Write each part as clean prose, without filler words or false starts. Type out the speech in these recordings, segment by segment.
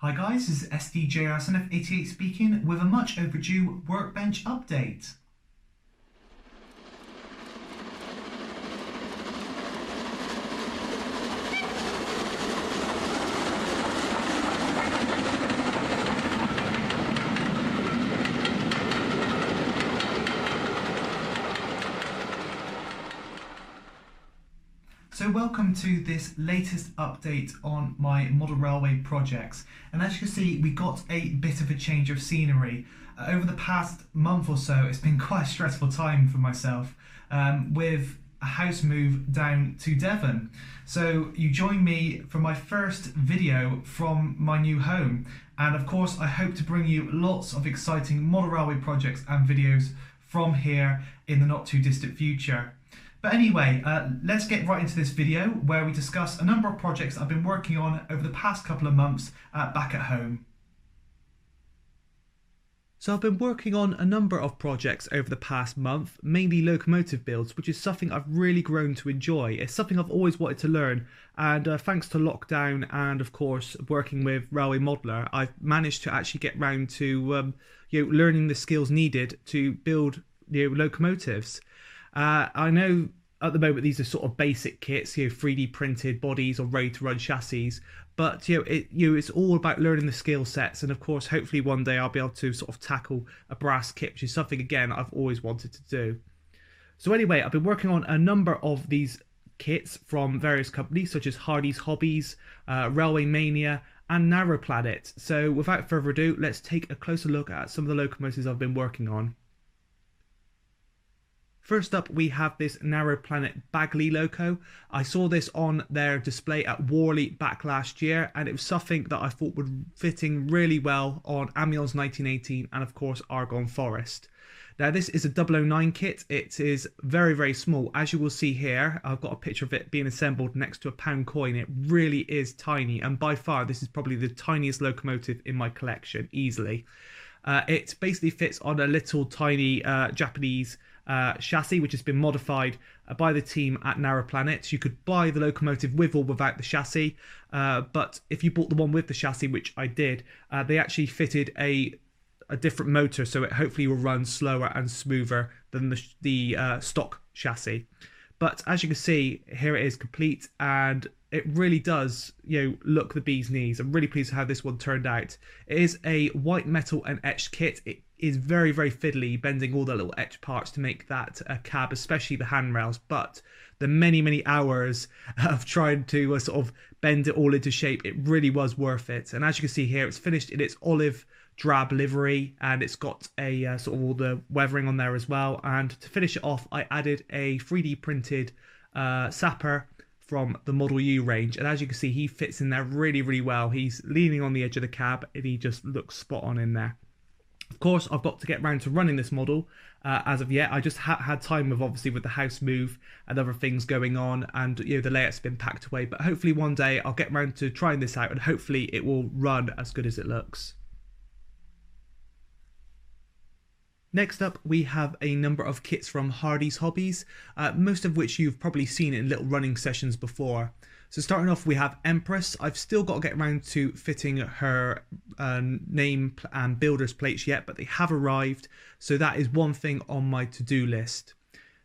Hi guys, this is SDJRSNF88 speaking with a much overdue workbench update. So welcome to this latest update on my model railway projects, and as you can see we got a bit of a change of scenery. Over the past month or so it's been quite a stressful time for myself with a house move down to Devon. So you join me for my first video from my new home, and of course I hope to bring you lots of exciting model railway projects and videos from here in the not too distant future. But anyway, let's get right into this video where we discuss a number of projects I've been working on over the past couple of months back at home. So I've been working on a number of projects over the past month, mainly locomotive builds, which is something I've really grown to enjoy. It's something I've always wanted to learn, and thanks to lockdown and of course working with Railway Modeler, I've managed to actually get round to learning the skills needed to build locomotives. I know at the moment these are sort of basic kits, 3D printed bodies or ready to run chassis, but it's all about learning the skill sets, and of course hopefully one day I'll be able to sort of tackle a brass kit, which is something again I've always wanted to do. So anyway, I've been working on a number of these kits from various companies such as Hardy's Hobbies, Railway Mania and Narrow Planet. So without further ado, let's take a closer look at some of the locomotives I've been working on. First up, we have this Narrow Planet Bagley loco. I saw this on their display at Worley back last year, and it was something that I thought would fit in really well on Amiens 1918 and of course Argonne Forest. Now this is a 009 kit. It is very, very small. As you will see here, I've got a picture of it being assembled next to a pound coin. It really is tiny, and by far this is probably the tiniest locomotive in my collection, easily. It basically fits on a little tiny Japanese chassis which has been modified by the team at Narrow Planet. You could buy the locomotive with or without the chassis, but if you bought the one with the chassis, which I did, they actually fitted a different motor, so it hopefully will run slower and smoother than the stock chassis. But as you can see, here it is complete, and it really does, look the bee's knees. I'm really pleased with how this one turned out. It is a white metal and etched kit. It is very, very fiddly, bending all the little etched parts to make that a cab, especially the handrails. But the many, many hours of trying to sort of bend it all into shape, it really was worth it. And as you can see here, it's finished in its olive drab livery, and it's got a sort of all the weathering on there as well. And to finish it off, I added a 3D printed sapper from the Model U range, and as you can see, he fits in there really, really well. He's leaning on the edge of the cab and he just looks spot on in there. Of course, I've got to get round to running this model. As of yet, I just had time with obviously with the house move and other things going on, and the layout's been packed away, but hopefully one day I'll get round to trying this out and hopefully it will run as good as it looks. Next up, we have a number of kits from Hardy's Hobbies, most of which you've probably seen in little running sessions before. So starting off, we have Empress. I've still got to get around to fitting her name and builder's plates yet, but they have arrived, so that is one thing on my to-do list.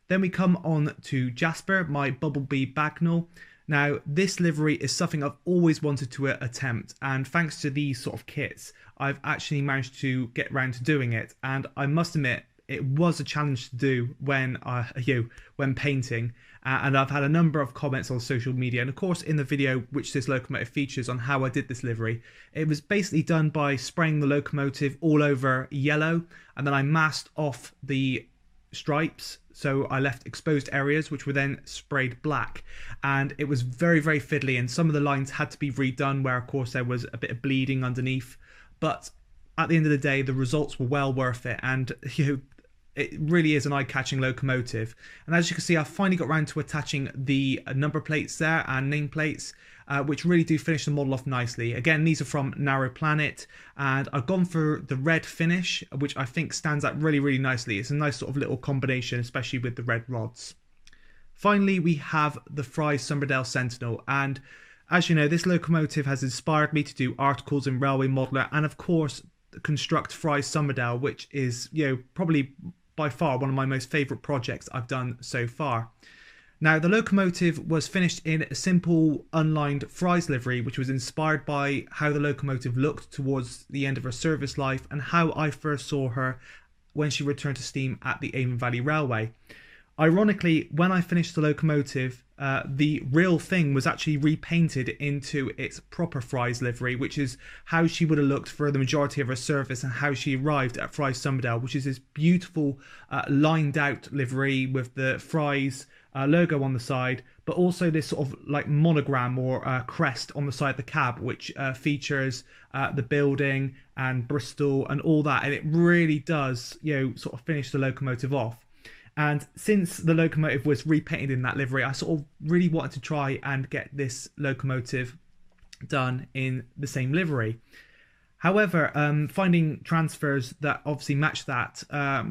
Then we come on to Jasper, my Bumblebee Bagnall. Now, this livery is something I've always wanted to attempt, and thanks to these sort of kits, I've actually managed to get round to doing it. And I must admit, it was a challenge to do when painting, and I've had a number of comments on social media, and of course in the video which this locomotive features on how I did this livery. It was basically done by spraying the locomotive all over yellow, and then I masked off the stripes, so I left exposed areas which were then sprayed black, and it was very, very fiddly, and some of the lines had to be redone where of course there was a bit of bleeding underneath, but at the end of the day the results were well worth it, and it really is an eye-catching locomotive. And as you can see, I've finally got around to attaching the number plates there and name plates, which really do finish the model off nicely. Again, these are from Narrow Planet, and I've gone for the red finish, which I think stands out really, really nicely. It's a nice sort of little combination, especially with the red rods. Finally, we have the Fry Somerdale Sentinel, and As you know, this locomotive has inspired me to do articles in Railway Modeler and of course construct Fry's Somerdale, which is, probably by far one of my most favourite projects I've done so far. Now, the locomotive was finished in a simple unlined Fry's livery, which was inspired by how the locomotive looked towards the end of her service life and how I first saw her when she returned to steam at the Avon Valley Railway. Ironically, when I finished the locomotive, the real thing was actually repainted into its proper Fry's livery, which is how she would have looked for the majority of her service and how she arrived at Fry's Somerdale, which is this beautiful lined out livery with the Fry's logo on the side, but also this sort of like monogram or crest on the side of the cab, which features the building and Bristol and all that, and it really does, sort of finish the locomotive off. And since the locomotive was repainted in that livery, I sort of really wanted to try and get this locomotive done in the same livery. However, finding transfers that obviously match that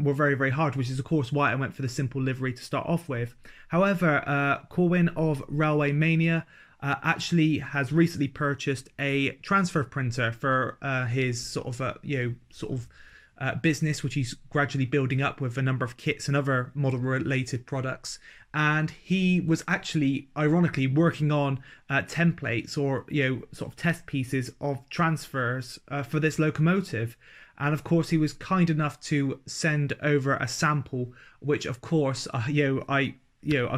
were very, very hard, which is of course why I went for the simple livery to start off with. However, Corwin of Railway Mania actually has recently purchased a transfer printer for his sort of business, which he's gradually building up with a number of kits and other model related products. And he was actually ironically working on templates or sort of test pieces of transfers for this locomotive. And of course he was kind enough to send over a sample, which of course I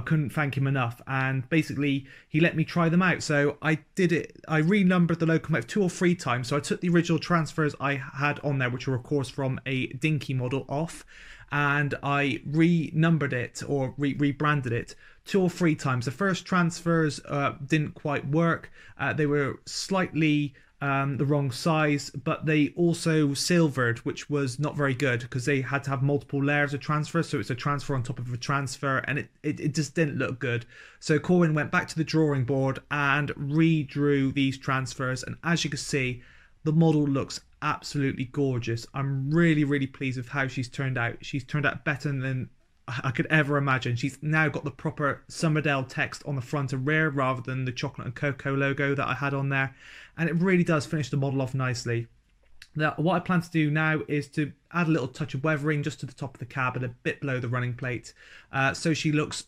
couldn't thank him enough, and basically he let me try them out. So I did it. I renumbered the locomotive 2 or 3 times. So I took the original transfers I had on there, which were of course from a dinky model, off, and I renumbered it or rebranded it 2 or 3 times. The first transfers didn't quite work. They were slightly the wrong size, but they also silvered, which was not very good because they had to have multiple layers of transfer, so it's a transfer on top of a transfer, and it just didn't look good. So Corwin went back to the drawing board and redrew these transfers, and as you can see, the model looks absolutely gorgeous. I'm really, really pleased with how she's turned out. She's turned out better than I could ever imagine. She's now got the proper Somerdale text on the front and rear rather than the chocolate and cocoa logo that I had on there, and it really does finish the model off nicely. Now, what I plan to do now is to add a little touch of weathering just to the top of the cab and a bit below the running plate, so she looks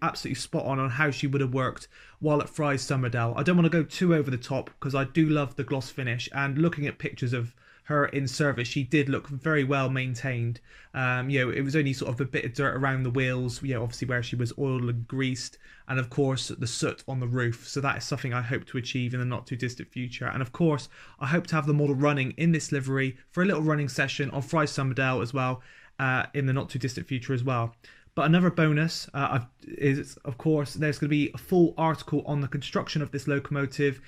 absolutely spot on how she would have worked while at Fry's Somerdale. I don't want to go too over the top because I do love the gloss finish, and looking at pictures of her in service, she did look very well maintained. It was only sort of a bit of dirt around the wheels, obviously where she was oiled and greased, and of course the soot on the roof. So that is something I hope to achieve in the not too distant future. And of course I hope to have the model running in this livery for a little running session on Fry's Somerdale as well, in the not too distant future as well. But another bonus is, of course, there's going to be a full article on the construction of this locomotive,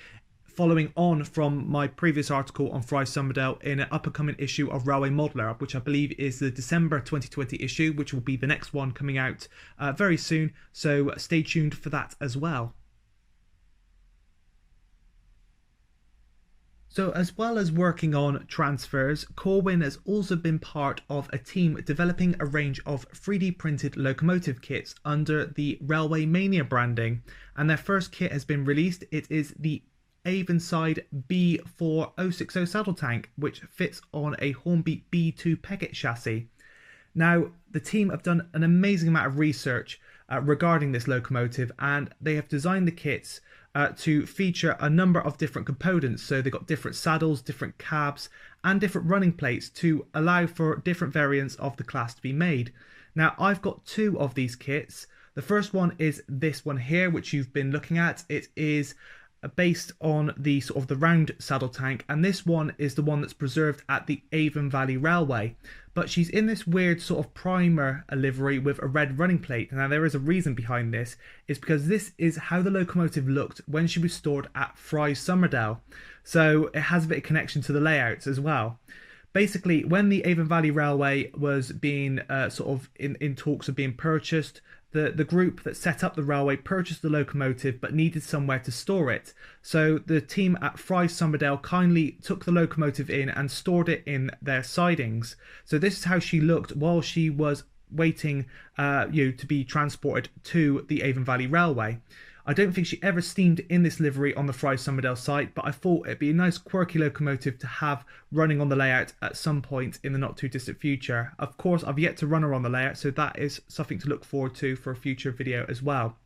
following on from my previous article on Fry's Somerdale in an upcoming issue of Railway Modeler, which I believe is the December 2020 issue, which will be the next one coming out very soon. So stay tuned for that as well. So as well as working on transfers, Corwin has also been part of a team developing a range of 3D printed locomotive kits under the Railway Mania branding, and their first kit has been released. It is the Avonside B4 060 saddle tank, which fits on a Hornbeat B2 Peggett chassis. Now, the team have done an amazing amount of research regarding this locomotive, and they have designed the kits to feature a number of different components. So they've got different saddles, different cabs, and different running plates to allow for different variants of the class to be made. Now, I've got 2 of these kits. The first one is this one here, which you've been looking at. It is based on the sort of the round saddle tank, and this one is the one that's preserved at the Avon Valley Railway, but she's in this weird sort of primer livery with a red running plate. Now, there is a reason behind this. It's because this is how the locomotive looked when she was stored at Fry's Somerdale, so it has a bit of connection to the layouts as well. Basically, when the Avon Valley Railway was being sort of in talks of being purchased, the group that set up the railway purchased the locomotive but needed somewhere to store it. So the team at Fry's Somerdale kindly took the locomotive in and stored it in their sidings. So this is how she looked while she was waiting to be transported to the Avon Valley Railway. I don't think she ever steamed in this livery on the Fry Somerdale site, but I thought it'd be a nice quirky locomotive to have running on the layout at some point in the not too distant future. Of course, I've yet to run her on the layout, so that is something to look forward to for a future video as well.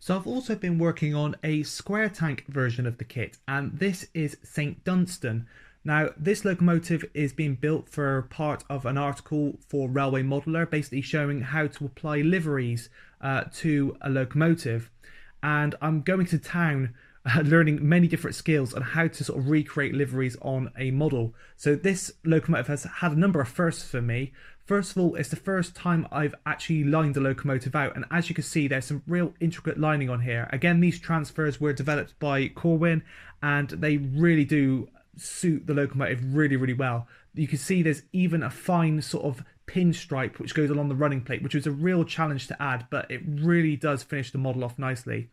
So I've also been working on a square tank version of the kit, and this is St Dunstan. Now, this locomotive is being built for part of an article for Railway Modeler, basically showing how to apply liveries to a locomotive. And I'm going to town learning many different skills on how to sort of recreate liveries on a model. So this locomotive has had a number of firsts for me. First of all, it's the first time I've actually lined the locomotive out, and as you can see, there's some real intricate lining on here. Again, these transfers were developed by Corwin, and they really do suit the locomotive really well. You can see there's even a fine sort of pinstripe which goes along the running plate, which was a real challenge to add, but it really does finish the model off nicely.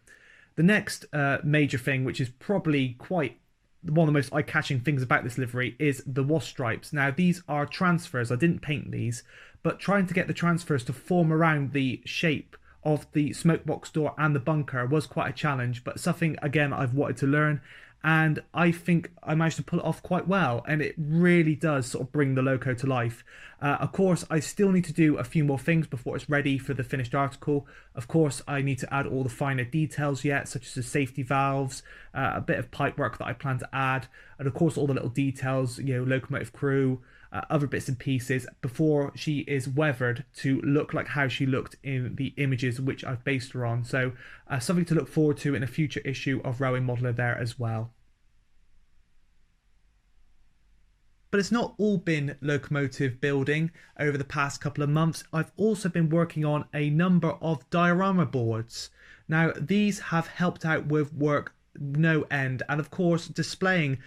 The next major thing, which is probably quite one of the most eye-catching things about this livery, is the wash stripes. Now, these are transfers. I didn't paint these, but trying to get the transfers to form around the shape of the smoke box door and the bunker was quite a challenge, but something, again, I've wanted to learn, and I think I managed to pull it off quite well, and it really does sort of bring the loco to life. Of course, I still need to do a few more things before it's ready for the finished article. Of course, I need to add all the finer details yet, such as the safety valves, a bit of pipe work that I plan to add, and of course all the little details, you know, locomotive crew, other bits and pieces, before she is weathered to look like how she looked in the images which I've based her on. So something to look forward to in a future issue of Railway Modeler there as well. But it's not all been locomotive building over the past couple of months. I've also been working on a number of diorama boards. Now, these have helped out with work no end, and of course displaying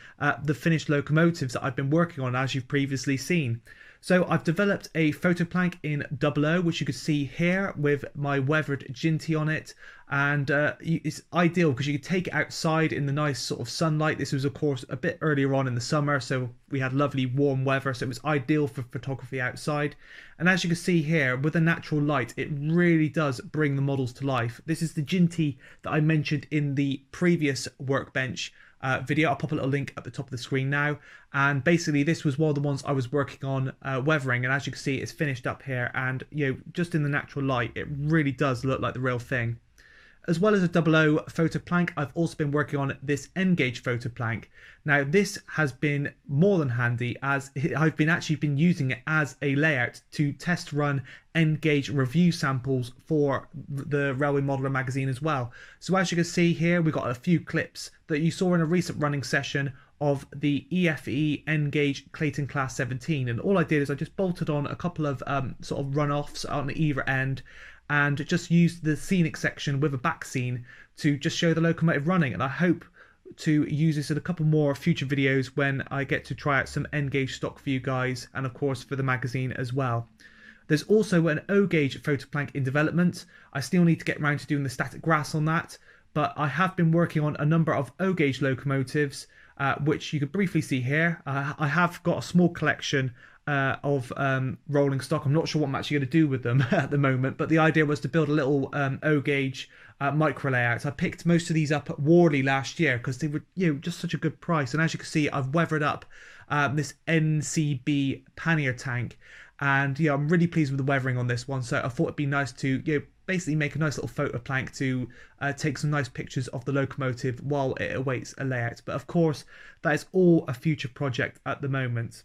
the finished locomotives that I've been working on, as you've previously seen. So I've developed a photo plank in 00, which you can see here with my weathered Ginty on it, and it's ideal because you can take it outside in the nice sort of sunlight. This was of course a bit earlier on in the summer, so we had lovely warm weather, so it was ideal for photography outside. And as you can see here, with the natural light, it really does bring the models to life. This is the Ginty that I mentioned in the previous workbench video. I'll pop a little link at the top of the screen now, and basically this was one of the ones I was working on weathering, and as you can see, it's finished up here, and you know, just in the natural light, it really does look like the real thing. As well as a 00 photo plank, I've also been working on this N-gauge photo plank. Now, this has been more than handy, as I've been using it as a layout to test run N-gauge review samples for the Railway Modeler magazine as well. So as you can see here, we've got a few clips that you saw in a recent running session of the EFE N-gauge Clayton Class 17, and all I did is I just bolted on a couple of sort of run-offs on either end, and just used the scenic section with a back scene to just show the locomotive running. And I hope to use this in a couple more future videos when I get to try out some N-gauge stock for you guys, and of course for the magazine as well. There's also an O-gauge photo plank in development. I still need to get around to doing the static grass on that, but I have been working on a number of O-gauge locomotives, which you can briefly see here. I have got a small collection of rolling stock. I'm not sure what I'm actually going to do with them at the moment, but the idea was to build a little O-gauge micro layout. I picked most of these up at Worley last year because they were, you know, just such a good price. And as you can see, I've weathered up this NCB pannier tank, and yeah, I'm really pleased with the weathering on this one. So I thought it'd be nice to, you know, basically make a nice little photo plank to take some nice pictures of the locomotive while it awaits a layout. But of course, that is all a future project at the moment.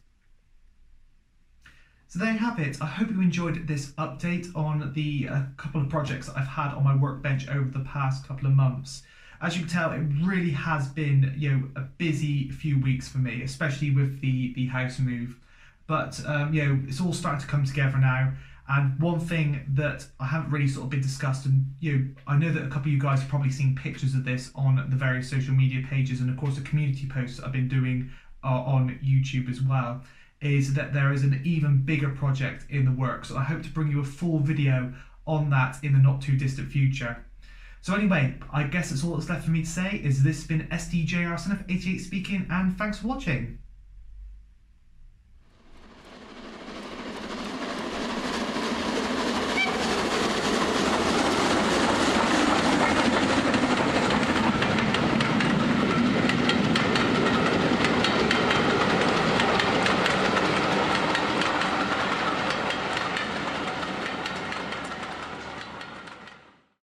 So there you have it. I hope you enjoyed this update on the couple of projects that I've had on my workbench over the past couple of months. As you can tell, it really has been, you know, a busy few weeks for me, especially with the house move. But you know, it's all starting to come together now. And one thing that I haven't really sort of been discussed, and you know, I know that a couple of you guys have probably seen pictures of this on the various social media pages, and of course the community posts that I've been doing on YouTube as well, is that there is an even bigger project in the works. So I hope to bring you a full video on that in the not too distant future. So anyway, I guess that's all that's left for me to say. Is this has been SDJR88 speaking, and thanks for watching.